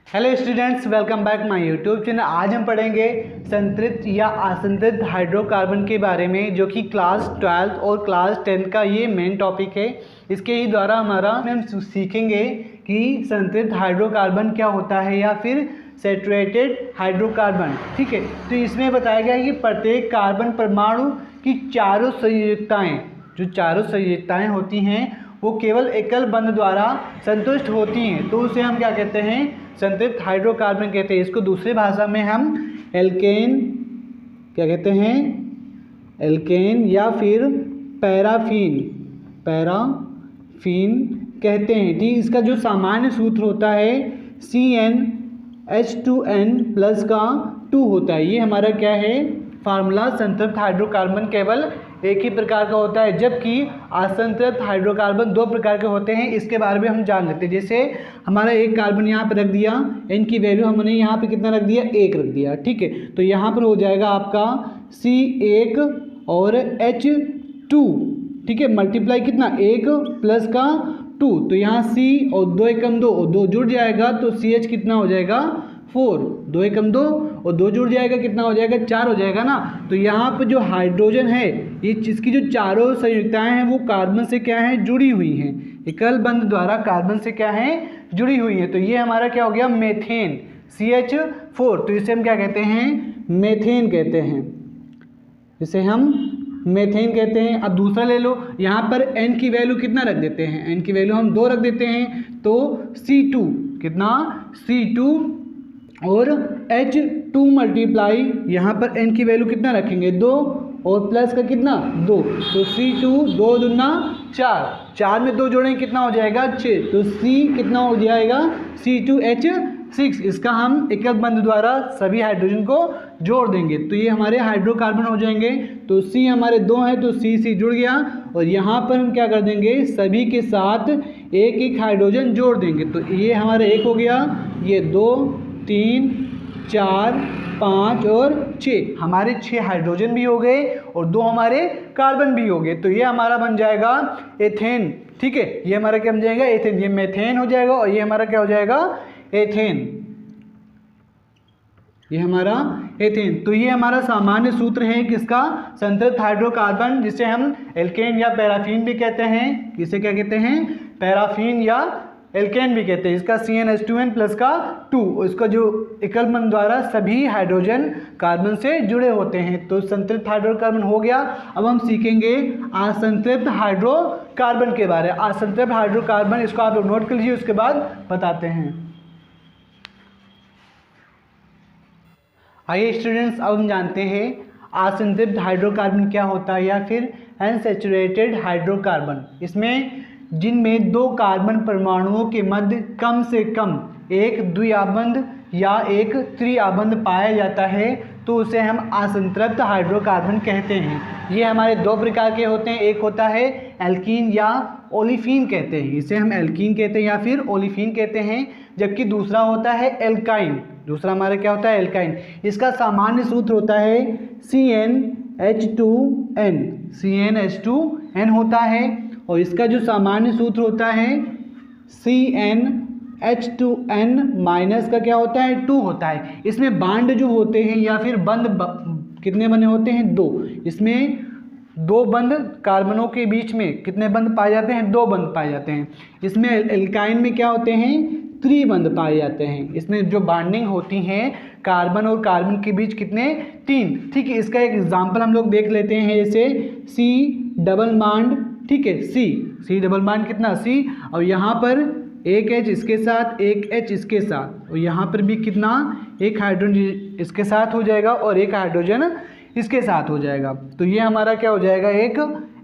Hello students, welcome back my YouTube channel. आज हम पढ़ेंगे संतृप्त या असंतृप्त हाइड्रोकार्बन के बारे में, जो कि क्लास 12 और क्लास 10 का ये मेन टॉपिक है। इसके ही द्वारा हम सीखेंगे कि संतृप्त हाइड्रोकार्बन क्या होता है या फिर सैचुरेटेड हाइड्रोकार्बन। ठीक है, तो इसमें बताया गया है कि प्रत्येक कार्बन परमाणु की चारों संयुक्ताएं होती हैं वो केवल एकल बंध द्वारा संतुष्ट होती हैं, तो उसे हम क्या कहते हैं, संतृप्त हाइड्रोकार्बन कहते हैं। इसको दूसरी भाषा में हम एल्केन क्या कहते हैं, एल्केन या फिर पैराफीन कहते हैं। ठीक, इसका जो सामान्य सूत्र होता है CnH2n प्लस का 2 होता है। ये हमारा क्या है, फार्मूला। संतृप्त हाइड्रोकार्बन केवल एक ही प्रकार का होता है, जबकि असंतृप्त हाइड्रोकार्बन 2 प्रकार के होते हैं। इसके बारे में हम जान लेते हैं। जैसे हमारा एक कार्बन यहाँ पर रख दिया, n की वैल्यू हमने यहाँ पे कितना रख दिया, 1 रख दिया। ठीक है, तो यहाँ पर हो जाएगा आपका C1 और H2। ठीक है, मल्टीप्लाई कितना, 1 प्लस का 2, तो यहाँ C और 2 एकम 2 और 2 जुड़ जाएगा तो CH कितना हो जाएगा, 4। 2 एकम 2 और 2 जुड़ जाएगा, कितना हो जाएगा, 4 हो जाएगा ना। तो यहाँ पर जो हाइड्रोजन है, ये इसकी जो चारों संयुक्ताएं हैं वो कार्बन से क्या है, जुड़ी हुई हैं। एकल बंध द्वारा कार्बन से क्या है, जुड़ी हुई है। तो ये हमारा क्या हो गया, मेथेन, CH4। तो इसे हम क्या कहते हैं, मेथेन कहते हैं, इसे हम मेथेन कहते हैं। अब दूसरा ले लो, यहाँ पर n की वैल्यू कितना रख देते हैं, n की वैल्यू हम 2 रख देते हैं, तो C2 कितना, C2 और H2 मल्टीप्लाई यहाँ पर n की वैल्यू कितना रखेंगे, 2 और प्लस का कितना, 2, तो C2 2 दूना 4, 4 में 2 जोड़ेंगे कितना हो जाएगा, 6, तो C कितना हो जाएगा, C2H6। इसका हम एकल बंध द्वारा सभी हाइड्रोजन को जोड़ देंगे तो ये हमारे हाइड्रोकार्बन हो जाएंगे। तो C हमारे 2 हैं तो C जुड़ गया, और यहाँ पर हम क्या कर देंगे, सभी के साथ एक एक हाइड्रोजन जोड़ देंगे। तो ये हमारे 1 हो गया, ये 2 3 4 5 और 6, हमारे 6 हाइड्रोजन भी हो गए और 2 हमारे कार्बन भी हो गए। तो ये हमारा बन जाएगा एथेन। ठीक है, ये हमारा क्या बन जाएगा, एथेन। ये मेथेन हो जाएगा और ये हमारा क्या हो जाएगा, एथेन। ये हमारा एथेन। तो ये हमारा सामान्य सूत्र है किसका, संतृप्त हाइड्रोकार्बन, जिसे हम एल्केन या पैराफीन भी कहते हैं। इसे क्या कहते हैं, पैराफीन या एल्केन भी कहते हैं। इसका CnH2n प्लस का 2, इसका जो एकल बंध द्वारा सभी हाइड्रोजन कार्बन से जुड़े होते हैं। तो संतृप्त हाइड्रोकार्बन हो गया। अब हम सीखेंगे असंतृप्त हाइड्रोकार्बन के बारे में। असंतृप्त हाइड्रोकार्बन, इसको आप लोग नोट कर लीजिए, उसके बाद बताते हैं। आइए स्टूडेंट्स, अब हम जानते हैं असंतृप्त हाइड्रोकार्बन क्या होता है या फिर अनसैचुरेटेड हाइड्रोकार्बन। इसमें जिनमें 2 कार्बन परमाणुओं के मध्य कम से कम एक द्विआबंध या एक त्रिआबंध पाया जाता है तो उसे हम असंतृप्त हाइड्रोकार्बन कहते हैं। ये हमारे 2 प्रकार के होते हैं, एक होता है एल्कीन या ओलिफिन कहते हैं, इसे हम एल्कीन कहते हैं या फिर ओलिफिन कहते हैं, जबकि दूसरा होता है एल्काइन। दूसरा हमारा क्या होता है, एल्काइन। इसका सामान्य सूत्र होता है CnH2n होता है, और इसका जो सामान्य सूत्र होता है CnH2n माइनस का क्या होता है, 2 होता है। इसमें बांड जो होते हैं या फिर बंध कितने बने होते हैं, 2। इसमें 2 बंध कार्बनों के बीच में कितने बंध पाए जाते हैं, 2 बंध पाए जाते हैं। इसमें एल्काइन में क्या होते हैं, त्रिबंध पाए जाते हैं। इसमें जो बॉन्डिंग होती है कार्बन और कार्बन के बीच कितने, 3। ठीक है, इसका एक एग्जांपल हम लोग देख लेते हैं, जैसे C डबल बॉन्ड। ठीक है, C डबल बॉन्ड कितना, C, और यहाँ पर एक H इसके साथ, एक H इसके साथ, और यहाँ पर भी कितना, एक हाइड्रोजन इसके साथ हो जाएगा और एक हाइड्रोजन इसके साथ हो जाएगा। तो ये हमारा क्या हो जाएगा, एक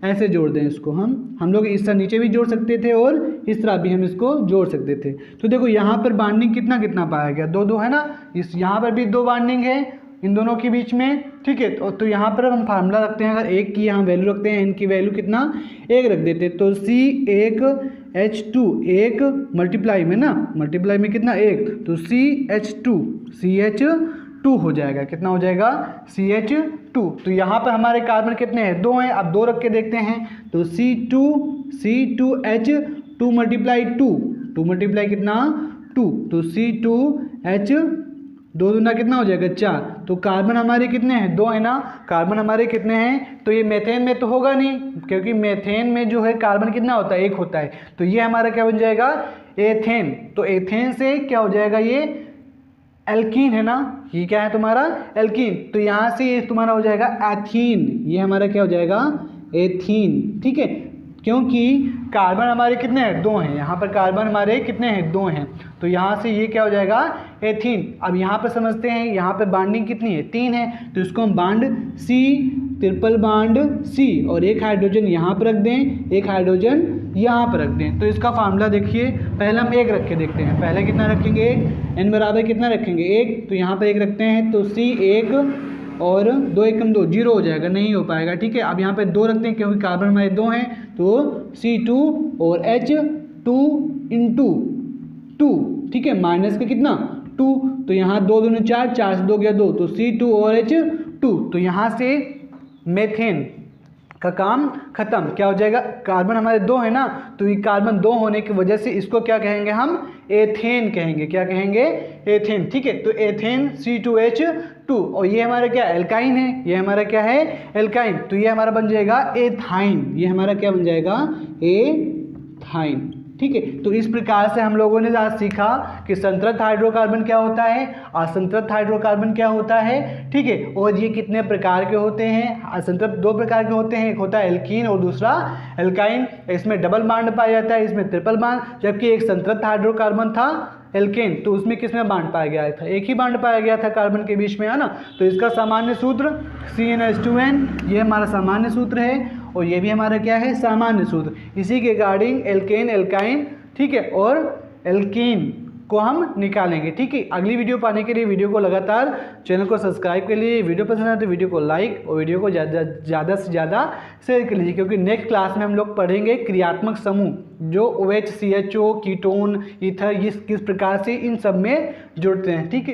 ऐसे जोड़ दें इसको, हम लोग इस तरह नीचे भी जोड़ सकते थे और इस तरह भी हम इसको जोड़ सकते थे। तो देखो यहाँ पर बॉन्डिंग कितना कितना पाया गया, 2 है ना। इस यहाँ पर भी 2 बॉन्डिंग है इन दोनों के बीच में। ठीक है, तो यहाँ पर हम फार्मूला रखते हैं, अगर 1 की यहाँ वैल्यू रखते हैं, n की वैल्यू कितना, 1 रख देते, तो C1H2 1 मल्टीप्लाई में ना, मल्टीप्लाई में कितना, 1, तो CH2 हो जाएगा, कितना हो जाएगा, CH2। तो यहाँ पर हमारे कार्बन कितने हैं, 2 हैं। अब 2 रख के देखते हैं, तो C2H2 मल्टीप्लाई 2 कितना, 2, तो C2H 2 दूना कितना हो जाएगा 4। तो कार्बन हमारे कितने हैं 2 है ना, कार्बन हमारे कितने हैं, तो ये मेथेन में तो होगा नहीं, क्योंकि मेथेन में जो है कार्बन कितना होता है 1 होता है। तो ये हमारा क्या बन जाएगा एथेन। तो एथेन से क्या हो जाएगा ये एल्कीन है ना, ये क्या है तुम्हारा एल्कीन। तो यहाँ से ये तुम्हारा हो जाएगा एथीन, ये हमारा क्या हो जाएगा एथीन। ठीक है, क्योंकि कार्बन हमारे कितने हैं 2 हैं, यहाँ पर कार्बन हमारे कितने हैं 2 हैं, तो यहाँ से ये क्या हो जाएगा एथीन। अब यहाँ पर समझते हैं, यहाँ पर बाइंडिंग कितनी है 3 है, तो इसको हम bond C triple bond C और एक हाइड्रोजन यहाँ पर रख दें, एक हाइड्रोजन यहाँ पर रख दें। तो इसका फार्मूला देखिए, पहले हम 1 रख के देखते हैं, पहले कितना रखेंगे 1, n बराबर कितना रखेंगे 1, तो यहाँ पर 1 रखते हैं, तो C 1 और 2 एकम 2 0 हो जाएगा, नहीं हो पाएगा। ठीक है, अब यहाँ पे 2 रखते हैं क्योंकि कार्बन हमारे 2 हैं, तो C2 और H 2 इंटू 2, ठीक है, माइनस का कितना 2, तो यहाँ 2 दूनी 4, 4 से 2 गया 2, तो C2 और H 2, तो यहाँ से मेथेन का काम खत्म। क्या हो जाएगा, कार्बन हमारे 2 है ना, तो ये कार्बन 2 होने की वजह से इसको क्या कहेंगे हम एथेन कहेंगे, क्या कहेंगे एथेन। ठीक है, तो एथेन C2H2 और ये हमारा क्या एल्काइन है, ये हमारा क्या है एल्काइन, तो ये हमारा बन जाएगा एथाइन, ये हमारा क्या बन जाएगा एथाइन। ठीक है, तो इस प्रकार से हम लोगों ने आज सीखा कि संतृप्त हाइड्रोकार्बन क्या होता है, असंतृप्त हाइड्रोकार्बन क्या होता है। ठीक है, और ये कितने प्रकार के होते हैं, असंतृप्त 2 प्रकार के होते हैं, एक होता है एल्कीन और दूसरा एल्काइन। इसमें डबल बांड पाया जाता है, इसमें ट्रिपल बांड, जबकि एक संतृप्त हाइड्रोकार्बन था एल्केन, तो उसमें किसमें बांड पाया गया था, एक ही बांड पाया गया था कार्बन के बीच में, है ना। तो इसका सामान्य सूत्र CnH2n, ये हमारा सामान्य सूत्र है, और ये भी हमारा क्या है सामान्य सूत्र। इसी के रिगार्डिंग एल्केन एल्काइन, ठीक है, और एल्कीन को हम निकालेंगे। ठीक है, अगली वीडियो पाने के लिए वीडियो को लगातार चैनल को सब्सक्राइब कर लीजिए, वीडियो पसंद आए तो वीडियो को लाइक और वीडियो को ज़्यादा से ज़्यादा शेयर कर लीजिए, क्योंकि नेक्स्ट क्लास में हम लोग पढ़ेंगे क्रियात्मक समूह, जो OH CHO कीटोन ईथर किस प्रकार से इन सब में जुड़ते हैं। ठीक है।